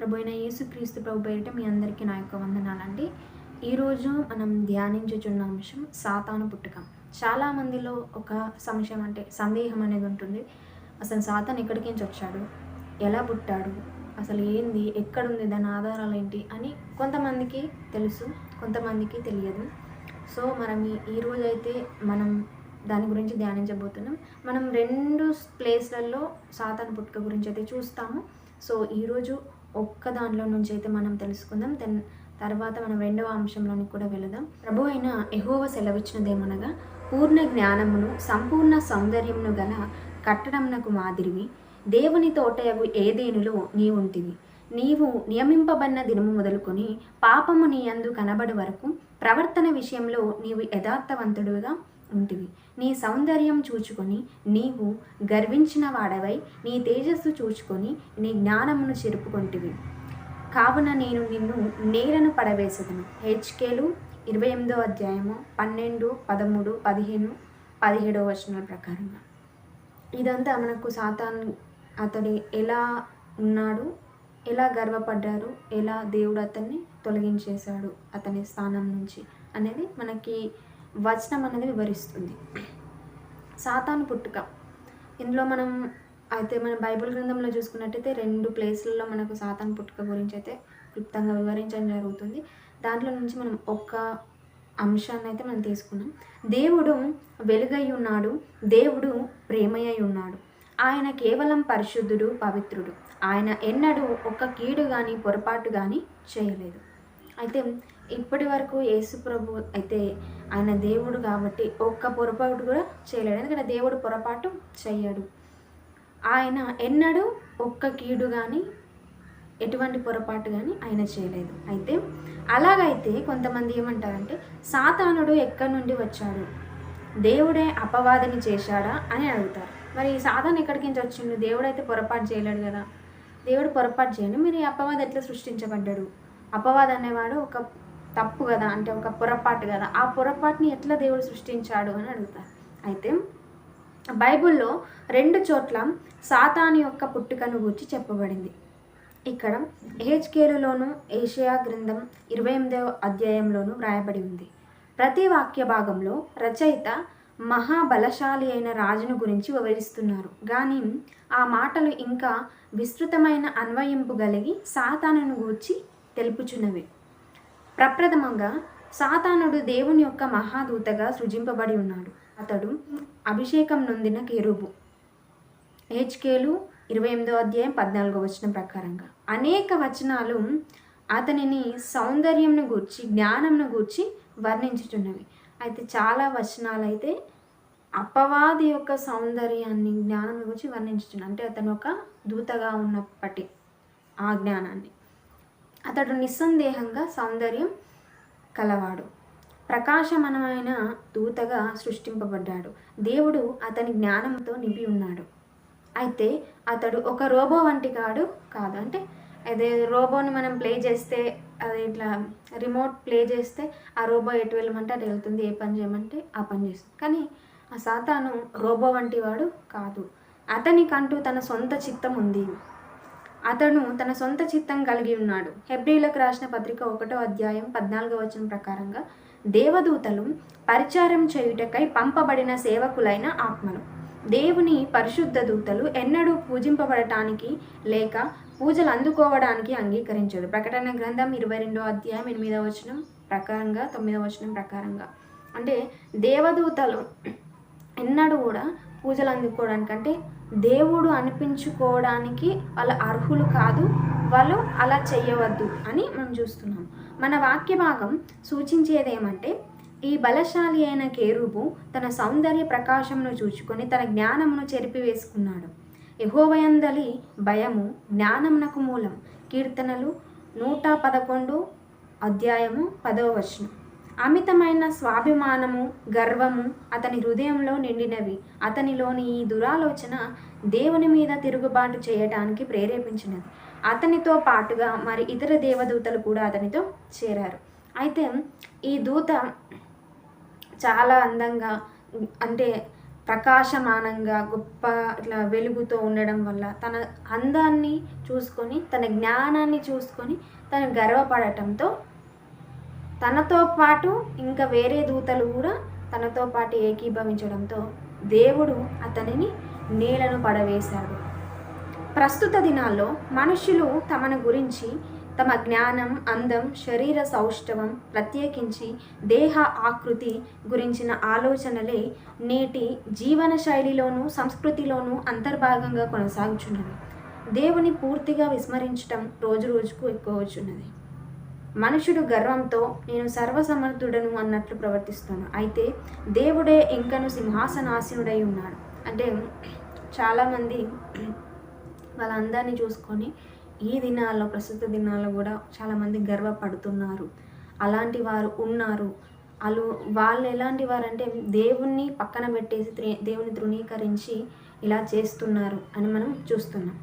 ప్రభు అయిన యేసుక్రీస్తు ప్రభు పేరిట మీ అందరికీ నా యొక్క వందనాలండి. ఈరోజు మనం ధ్యానించుచున్న అంశం సాతాను పుట్టుక. చాలామందిలో ఒక సంశయం అంటే సందేహం అనేది ఉంటుంది. అసలు సాతాను ఎక్కడికి నుంచి వచ్చాడు, ఎలా పుట్టాడు, అసలు ఏంది, ఎక్కడుంది, దాని ఆధారాలు ఏంటి అని కొంతమందికి తెలుసు, కొంతమందికి తెలియదు. సో మనం ఈరోజైతే మనం దాని గురించి ధ్యానించబోతున్నాం. మనం 2 ప్లేస్లలో సాతాను పుట్టుక గురించి అయితే చూస్తాము. సో ఈరోజు ఒక్క దాంట్లో నుంచి అయితే మనం తెలుసుకుందాం. తర్వాత మనం 2వ అంశంలోనికి కూడా వెళదాం. ప్రభు అయిన యెహోవా సెలవిచ్చినదేమనగా, పూర్ణ జ్ఞానమును సంపూర్ణ సౌందర్యమును గల కట్టడమునకు మాదిరివి దేవుని తోటయగు ఏదేనులో నీవుంటివి. నీవు నియమింపబడిన దినము మొదలుకొని పాపము నీ యందు కనబడు వరకు ప్రవర్తన విషయంలో నీవు యథార్థవంతుడుగా ఉంటివి. నీ సౌందర్యం చూచుకొని నీవు గర్వించిన వాడవై నీ తేజస్సు చూచుకొని నీ జ్ఞానమును చెరుపుకొంటివి. కావున నేను నిన్ను నేలను పడవేసెదను. హెచ్కేలు 28వ అధ్యాయము 12, 13, 15, 17 వచనాల ప్రకారంగా. ఇదంతా మనకు సాతాను అతడు ఎలా ఉన్నాడు, ఎలా గర్వపడ్డారు, ఎలా దేవుడు అతన్ని తొలగించేశాడు అతని స్థానం నుంచి అనేది మనకి వచనం అనేది వివరిస్తుంది. సాతాను పుట్టుక, ఇందులో మనం అయితే మన బైబిల్ గ్రంథంలో చూసుకున్నట్టయితే 2 ప్లేస్లలో మనకు సాతాను పుట్టుక గురించి అయితే క్లుప్తంగా వివరించడం జరుగుతుంది. దాంట్లో నుంచి మనం ఒక్క అంశాన్ని అయితే మనం తీసుకున్నాం. దేవుడు వెలుగై ఉన్నాడు, దేవుడు ప్రేమయ్య ఉన్నాడు. ఆయన కేవలం పరిశుద్ధుడు, పవిత్రుడు. ఆయన ఎన్నడూ ఒక్క కీడు కానీ పొరపాటు కానీ చేయలేదు. అయితే ఇప్పటి వరకు యేసు ప్రభు అయితే ఆయన దేవుడు కాబట్టి ఒక్క పొరపాటు కూడా చేయలేడు. ఎందుకంటే దేవుడు పొరపాటు చేయడు. ఆయన ఎన్నడూ ఒక్క కీడు కానీ ఎటువంటి పొరపాటు కానీ ఆయన చేయలేదు. అయితే అలాగైతే కొంతమంది ఏమంటారంటే, సాతానుడు ఎక్కడి నుండి వచ్చాడు, దేవుడే అపవాదిని చేశాడా అని అడుగుతారు. మరి సాతాను ఎక్కడికి నుంచి వచ్చిండు, దేవుడైతే పొరపాటు చేయలేడు కదా, దేవుడు పొరపాటు చేయండి, మీరు ఈ అపవాది ఎట్లా సృష్టించబడ్డాడు, అపవాది అనేవాడు ఒక తప్పు కదా, అంటే ఒక పొరపాటు కదా, ఆ పొరపాటుని ఎట్లా దేవుడు సృష్టించాడు అని అడుగుతారు. అయితే బైబిల్లో 2 చోట్ల సాతాను యొక్క పుట్టుకను గురించి చెప్పబడింది. ఇక్కడ హెచ్కేలులోను ఏషియా గ్రంథం 28వ అధ్యాయంలోనూ వ్రాయబడి ఉంది. ప్రతి వాక్య భాగంలో రచయిత మహాబలశాలి అయిన రాజును గురించి వివరిస్తున్నారు, కానీ ఆ మాటలు ఇంకా విస్తృతమైన అన్వయింపు కలిగి సాతానును గూర్చి తెలుపుచున్నవి. ప్రప్రథమంగా సాతానుడు దేవుని యొక్క మహాదూతగా సృజింపబడి ఉన్నాడు. అతడు అభిషేకం నొందిన కెరూబు. హెచ్కేలు 28వ అధ్యాయం 14వ వచనం ప్రకారంగా అనేక వచనాలు అతనిని సౌందర్యంను గూర్చి, జ్ఞానంను గూర్చి వర్ణించుచున్నవి. అయితే చాలా వచనాలు అయితే అపవాది యొక్క సౌందర్యాన్ని, జ్ఞానం గురించి వర్ణించుచున్నాయి. అంటే అతను ఒక దూతగా ఉన్నప్పటి ఆ జ్ఞానాన్ని. అతడు నిస్సందేహంగా సౌందర్యం కలవాడు, ప్రకాశమానమైన దూతగా సృష్టింపబడ్డాడు. దేవుడు అతని జ్ఞానంతో నింపి ఉన్నాడు. అయితే అతడు ఒక రోబో వంటి కాదు. అంటే అదే రోబోని మనం ప్లే చేస్తే, అది ఇట్లా రిమోట్ ప్లే చేస్తే ఆ రోబో ఎటు వెళ్ళమంటే అటు వెళ్తుంది, ఏ పని చేయమంటే ఆ పని చేస్తుంది. కానీ ఆ సాతాను రోబో వంటి వాడు కాదు. అతనికంటూ తన సొంత చిత్తం ఉంది. అతను తన సొంత చిత్తం కలిగి ఉన్నాడు. హెబ్రీలకు రాసిన పత్రిక 1వ అధ్యాయం 14వ వచనం ప్రకారంగా, దేవదూతలు పరిచారం చేయుటకై పంపబడిన సేవకులైన ఆత్మలు. దేవుని పరిశుద్ధ దూతలు ఎన్నడూ పూజింపబడటానికి లేక పూజలు అందుకోవడానికి అంగీకరించదు. ప్రకటన గ్రంథం 22వ అధ్యాయం 8వ వచనం ప్రకారంగా, 9వ వచనం ప్రకారంగా, అంటే దేవదూతలు ఎన్నడూ కూడా పూజలు అందుకోవడానికి, అంటే దేవుడు అనిపించుకోవడానికి వాళ్ళు అర్హులు కాదు, వాళ్ళు అలా చేయవద్దు అని మనం చూస్తున్నాం. మన వాక్య భాగం సూచించేదేమంటే, ఈ బలశాలి అయిన కెరూబు తన సౌందర్య ప్రకాశమును చూచుకొని తన జ్ఞానమును చెరిపివేసుకున్నాడు. యెహోవాయందలి భయము జ్ఞానమునకు మూలం. కీర్తనలు 111 అధ్యాయము 10వ వచనం. అమితమైన స్వాభిమానము, గర్వము అతని హృదయంలో నిండినవి. అతనిలోని ఈ దురాలోచన దేవుని మీద తిరుగుబాటు చేయటానికి ప్రేరేపించినది. అతనితో పాటుగా మరి ఇతర దేవదూతలు కూడా అతనితో చేరారు. అయితే ఈ దూత చాలా అందంగా, అంటే ప్రకాశమానంగా గొప్ప ఇట్లా వెలుగుతో ఉండడం వల్ల తన అందాన్ని చూసుకొని, తన జ్ఞానాన్ని చూసుకొని తను గర్వపడటంతో తనతో పాటు ఇంకా వేరే దూతలు కూడా తనతో పాటు ఏకీభవించడంతో దేవుడు అతనిని నేలను పడవేశాడు. ప్రస్తుత దినాల్లో మనుషులు తమను గురించి తమ జ్ఞానం, అందం, శరీర సౌష్ఠవం, ప్రత్యేకించి దేహ ఆకృతి గురించిన ఆలోచనలే నేటి జీవన శైలిలోనూ సంస్కృతిలోనూ అంతర్భాగంగా కొనసాగుచున్నవి. దేవుని పూర్తిగా విస్మరించటం రోజు రోజుకు ఎక్కువవుచున్నది. మనుషుడు గర్వంతో నేను సర్వసమర్థుడను అన్నట్లు ప్రవర్తిస్తున్నాడు. అయితే దేవుడే ఇంకను సింహాసనాసీనుడై ఉన్నాడు. అంటే చాలామంది వాళ్ళందరినీ చూసుకొని ఈ దినాల్లో, ప్రస్తుత దినాల్లో కూడా చాలామంది గర్వపడుతున్నారు. అలాంటి వారు ఉన్నారు. వాళ్ళు ఎలాంటి వారంటే దేవుణ్ణి పక్కన పెట్టేసి దేవుని తృణీకరించి ఇలా చేస్తున్నారు అని మనం చూస్తున్నాం.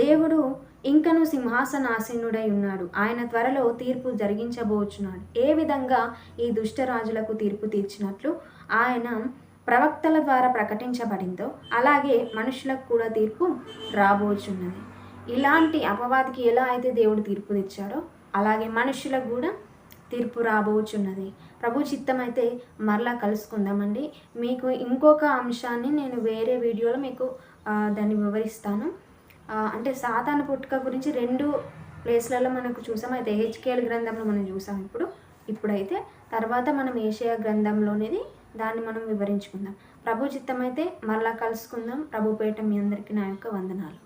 దేవుడు ఇంకను సింహాసనాసీనుడై ఉన్నాడు. ఆయన త్వరలో తీర్పు జరిగించబోచున్నాడు. ఏ విధంగా ఈ దుష్టరాజులకు తీర్పు తీర్చినట్లు ఆయన ప్రవక్తల ద్వారా ప్రకటించబడిందో అలాగే మనుషులకు కూడా తీర్పు రాబోచున్నది. ఇలాంటి అపవాదికి ఎలా అయితే దేవుడు తీర్పు తెచ్చాడో అలాగే మనుషులకు కూడా తీర్పు రాబోచున్నది. ప్రభు చిత్తమైతే మరలా కలుసుకుందామండి. మీకు ఇంకొక అంశాన్ని నేను వేరే వీడియోలో మీకు దాన్ని వివరిస్తాను. అంటే సాతాను పుట్టుక గురించి 2 ప్లేస్లలో మనకు చూసాం. అయితే హెచ్కేఎల్ గ్రంథంలో మనం చూసాం. ఇప్పుడైతే తర్వాత మనం ఏషియా గ్రంథంలోనిది దాన్ని మనం వివరించుకుందాం. ప్రభు చిత్తమైతే మరలా కలుసుకుందాం. ప్రభు పేట మీ అందరికీ నా యొక్క వందనాలు.